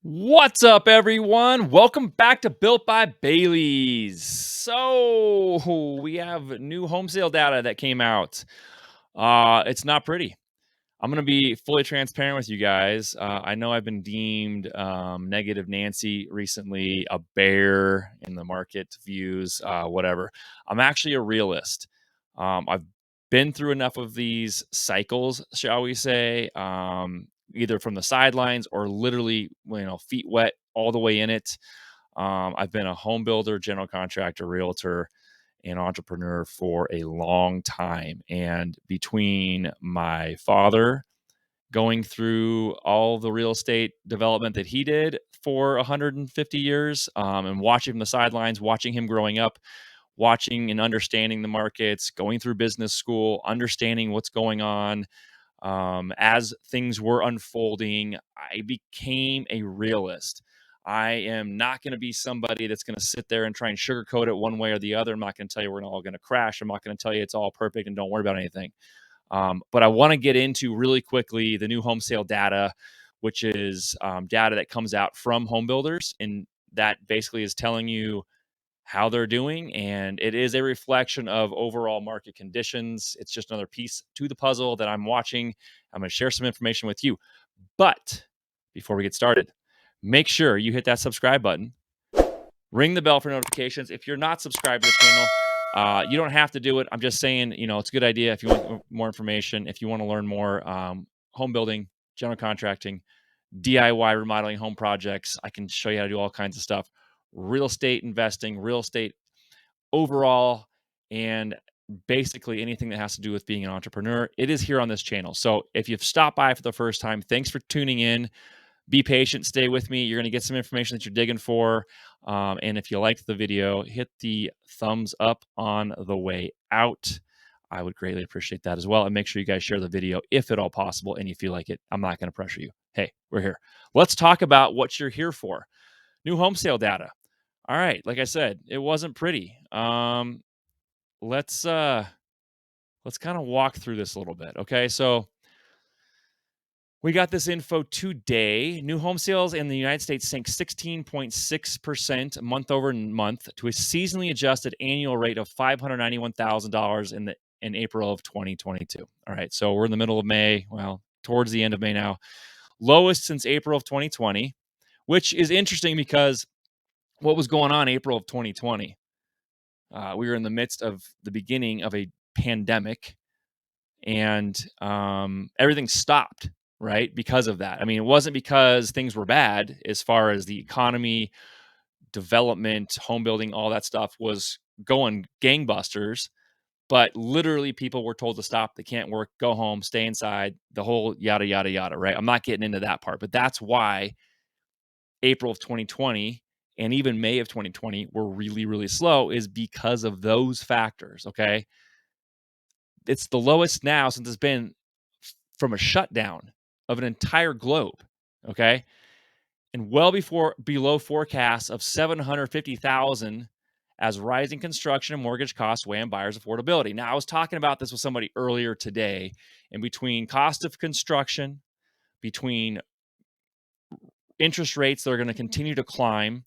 What's up, everyone? Welcome back to Built by Bailey's. So, we have new home sale data that came out. It's not pretty. I'm going to be fully transparent with you guys. I know I've been deemed negative Nancy recently, a bear in the market views, whatever. I'm actually a realist. I've been through enough of these cycles, shall we say, either from the sidelines or literally, feet wet all the way in it. I've been a home builder, general contractor, realtor, and entrepreneur for a long time. And between my father going through all the real estate development that he did for 150 years, and watching from the sidelines, watching him growing up, watching and understanding the markets, going through business school, understanding what's going on. As things were unfolding, I became a realist. I am not going to be somebody that's going to sit there and try and sugarcoat it one way or the other. I'm not going to tell you we're all going to crash. I'm not going to tell you it's all perfect and don't worry about anything. But I want to get into really quickly the new home sale data, which is data that comes out from home builders. And that basically is telling you how they're doing. And it is a reflection of overall market conditions. It's just another piece to the puzzle that I'm watching. I'm going to share some information with you. But before we get started, make sure you hit that subscribe button. Ring the bell for notifications. If you're not subscribed to the channel, you don't have to do it. I'm just saying, it's a good idea if you want more information, if you want to learn more home building, general contracting, DIY remodeling home projects. I can show you how to do all kinds of stuff. Real estate investing, real estate overall, and basically anything that has to do with being an entrepreneur. It is here on this channel. So if you've stopped by for the first time, thanks for tuning in. Be patient, stay with me. You're going to get some information that you're digging for. And if you liked the video, hit the thumbs up on the way out. I would greatly appreciate that as well. And make sure you guys share the video if at all possible and you feel like it. I'm not going to pressure you. Hey, we're here. Let's talk about what you're here for. New home sale data. All right, like I said, it wasn't pretty. Let's kind of walk through this a little bit. Okay, so we got this info today. New home sales in the United States sank 16.6% month over month to a seasonally adjusted annual rate of $591,000 in April of 2022. All right, so we're in the middle of May. Well, towards the end of May now. Lowest since April of 2020, which is interesting because what was going on April of 2020? We were in the midst of the beginning of a pandemic, and everything stopped, right, because of that. I mean, it wasn't because things were bad as far as the economy, development, home building, all that stuff was going gangbusters, but literally people were told to stop. They can't work, go home, stay inside, the whole yada yada yada, right? I'm not getting into that part, but that's why April of 2020 and even May of 2020 were really, really slow, is because of those factors. Okay, it's the lowest now since it's been from a shutdown of an entire globe. Okay, and well before below forecasts of 750,000 as rising construction and mortgage costs weigh on buyers' affordability. Now, I was talking about this with somebody earlier today, and between cost of construction, between interest rates that are going to continue to climb,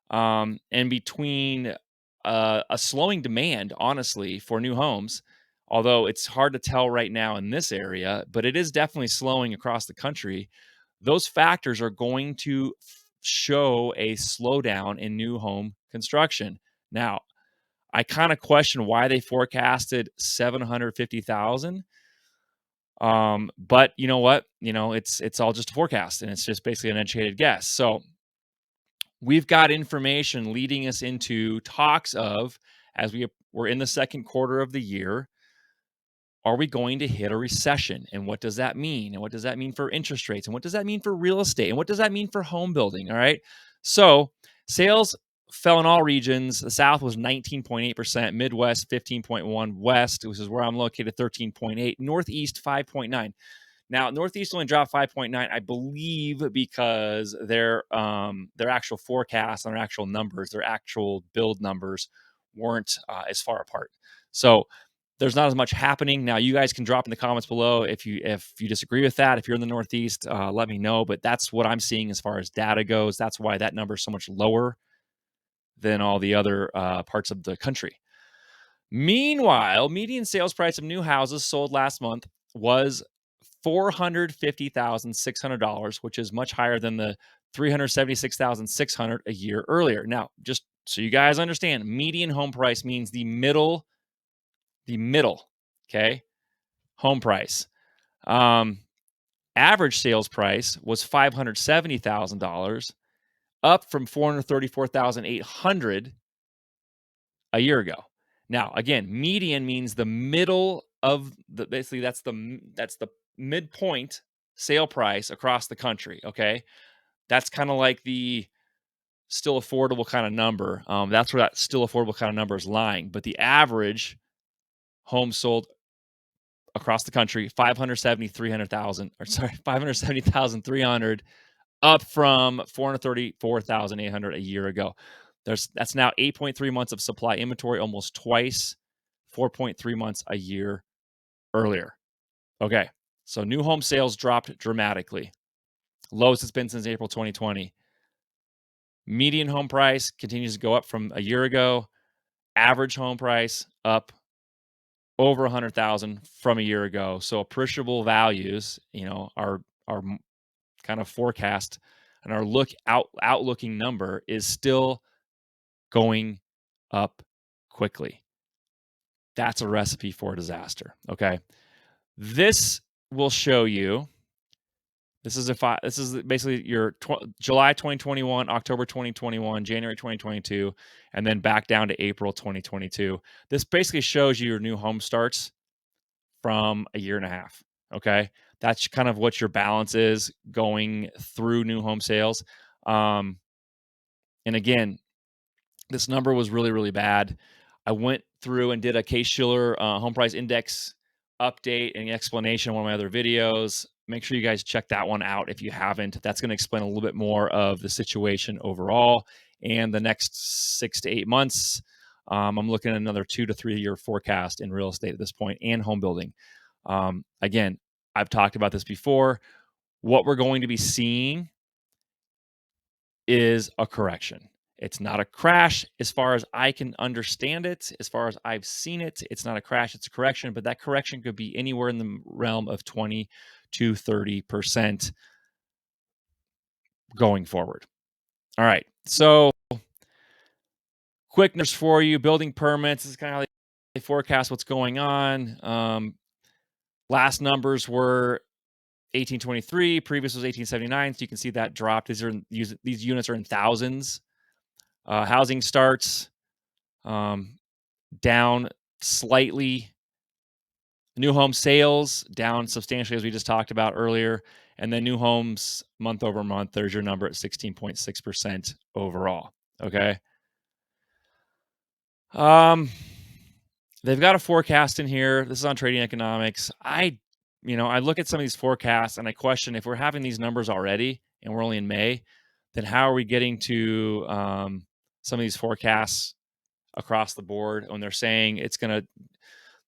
and between a slowing demand, honestly, for new homes, although it's hard to tell right now in this area, but it is definitely slowing across the country. Those factors are going to show a slowdown in new home construction. Now, I kind of question why they forecasted 750,000. But you know what? It's all just a forecast, and it's just basically an educated guess. So we've got information leading us into talks of, as we're in the second quarter of the year, are we going to hit a recession? And what does that mean? And what does that mean for interest rates? And what does that mean for real estate? And what does that mean for home building? All right. So sales fell in all regions. The South was 19.8%, Midwest 15.1, West, which is where I'm located, 13.8, Northeast 5.9. Now, Northeast only dropped 5.9, I believe, because their actual forecasts and their actual numbers, their actual build numbers weren't as far apart. So There's not as much happening. Now, you guys can drop in the comments below if you disagree with that. If you're in the Northeast, let me know. But that's what I'm seeing as far as data goes. That's why that number is so much lower than all the other parts of the country. Meanwhile, median sales price of new houses sold last month was $450,600, which is much higher than the $376,600 a year earlier. Now, just so you guys understand, median home price means the middle, okay, home price. Average sales price was $570,000, up from $434,800 a year ago. Now, again, median means the middle of the basically that's the midpoint sale price across the country. Okay, that's kind of like the still affordable kind of number. That's where that still affordable kind of number is lying. But the average home sold across the country 570,300, or sorry, 570,300, up from 434,800 a year ago. That's now 8.3 months of supply inventory, almost twice 4.3 months a year earlier. Okay, so new home sales dropped dramatically. Lowest it's been since April 2020. Median home price continues to go up from a year ago. Average home price up over 100,000 from a year ago. So appreciable values, our kind of forecast and our outlooking number is still going up quickly. That's a recipe for disaster. Okay. This will show you. This is basically your July 2021, October 2021, January 2022, and then back down to April 2022. This basically shows you your new home starts from a year and a half. Okay. That's kind of what your balance is going through new home sales. And again, this number was really, really bad. I went through and did a Case-Shiller home price index update and explanation in one of my other videos. Make sure you guys check that one out if you haven't. That's going to explain a little bit more of the situation overall and the next 6 to 8 months. I'm looking at another 2 to 3 year forecast in real estate at this point and home building. Again, I've talked about this before. What we're going to be seeing is a correction. It's not a crash as far as I can understand it. As far as I've seen it, it's not a crash, it's a correction, but that correction could be anywhere in the realm of 20 to 30% going forward. All right. So, quick numbers for you. Building permits, this is kind of how they forecast what's going on. Last numbers were 1823, previous was 1879, so you can see that dropped. These units are in thousands. Housing starts down slightly. New home sales down substantially, as we just talked about earlier. And then new homes month over month, there's your number at 16.6% overall. Okay. They've got a forecast in here. This is on Trading Economics. I look at some of these forecasts and I question, if we're having these numbers already and we're only in May, then how are we getting to some of these forecasts across the board when they're saying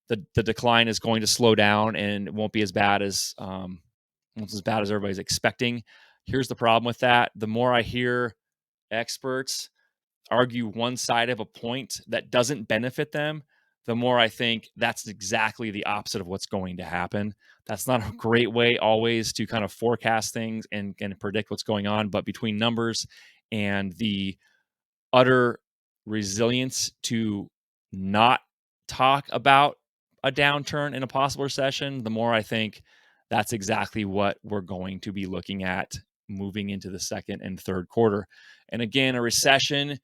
the decline is going to slow down and it won't be as bad as everybody's expecting. Here's the problem with that. The more I hear experts argue one side of a point that doesn't benefit them, the more I think that's exactly the opposite of what's going to happen. That's not a great way always to kind of forecast things and predict what's going on. But between numbers and the utter resilience to not talk about a downturn in a possible recession, the more I think that's exactly what we're going to be looking at moving into the second and third quarter. And again, a recession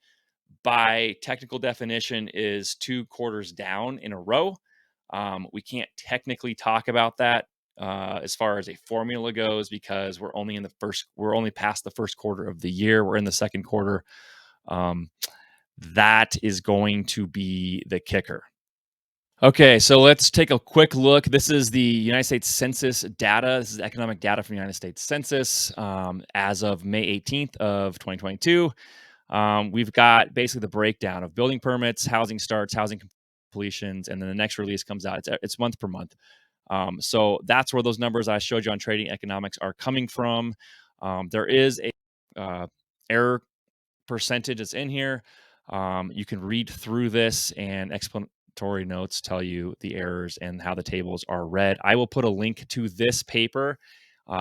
by technical definition is 2 quarters down in a row. We can't technically talk about that as far as a formula goes, because we're only past the first quarter of the year. We're in the second quarter. That is going to be the kicker. Okay, so let's take a quick look. This is the United States Census data. This is economic data from the United States Census as of May 18th of 2022. We've got basically the breakdown of building permits, housing starts, housing completions, and then the next release comes out. It's month per month. So that's where those numbers I showed you on trading economics are coming from. There is a error percentage that's in here. You can read through this, and explanatory notes tell you the errors and how the tables are read. I will put a link to this paper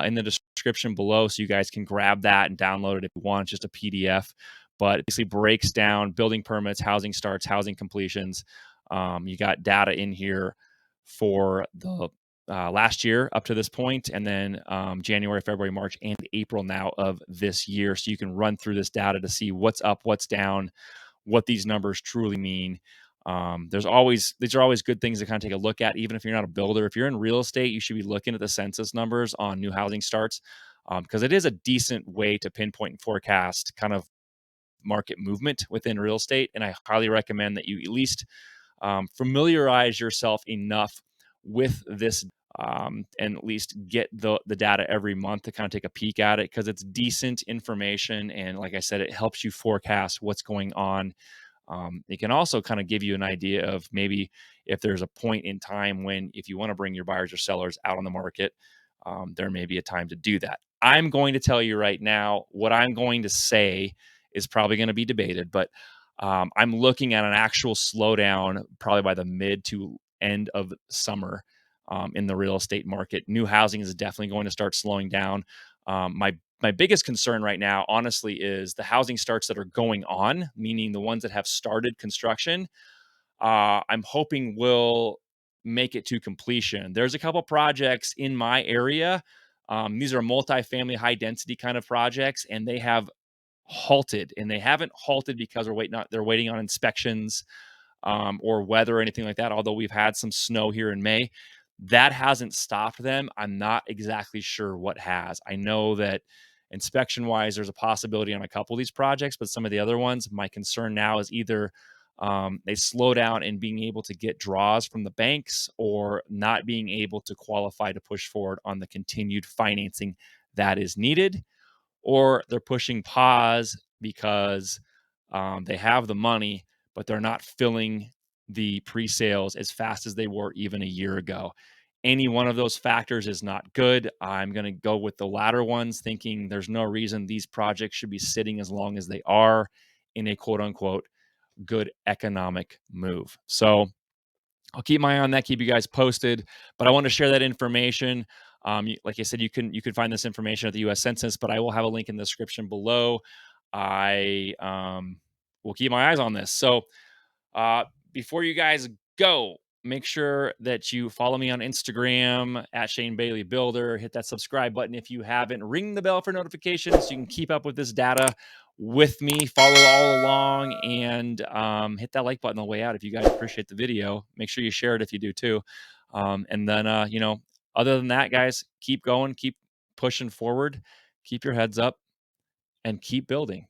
in the description below, so you guys can grab that and download it if you want. It's just a PDF, but it basically breaks down building permits, housing starts, housing completions. You got data in here for the last year up to this point, and then January, February, March, and April now of this year. So you can run through this data to see what's up, what's down, what these numbers truly mean. These are always good things to kind of take a look at, even if you're not a builder. If you're in real estate, you should be looking at the census numbers on new housing starts, because it is a decent way to pinpoint and forecast kind of market movement within real estate. And I highly recommend that you at least familiarize yourself enough with this, and at least get the data every month to kind of take a peek at it, because it's decent information. And like I said, it helps you forecast what's going on. It can also kind of give you an idea of maybe if there's a point in time when, if you want to bring your buyers or sellers out on the market, there may be a time to do that. I'm going to tell you right now, what I'm going to say is probably going to be debated, but I'm looking at an actual slowdown probably by the mid to end of summer in the real estate market. New housing is definitely going to start slowing down. My biggest concern right now, honestly, is the housing starts that are going on, meaning the ones that have started construction. I'm hoping will make it to completion. There's a couple projects in my area. These are multifamily, high density kind of projects, and they have halted. And they haven't halted because they're waiting on inspections or weather or anything like that. Although we've had some snow here in May, that hasn't stopped them. I'm not exactly sure what has. I know that inspection wise, there's a possibility on a couple of these projects, but some of the other ones, my concern now is either they slow down in being able to get draws from the banks, or not being able to qualify to push forward on the continued financing that is needed, or they're pushing pause because they have the money, but they're not filling the pre-sales as fast as they were even a year ago. Any one of those factors is not good. I'm going to go with the latter ones, thinking there's no reason these projects should be sitting as long as they are in a quote unquote good economic move. So I'll keep my eye on that, keep you guys posted. But I want to share that information. Like I said, you can find this information at the U.S. Census, but I will have a link in the description below. I will keep my eyes on this. So uh, before you guys go, make sure that you follow me on Instagram at Shane Bailey Builder. Hit that subscribe button if you haven't. Ring the bell for notifications so you can keep up with this data with me. Follow all along, and hit that like button on the way out if you guys appreciate the video. Make sure you share it if you do too. And then, other than that, guys, keep going, keep pushing forward, keep your heads up, and keep building.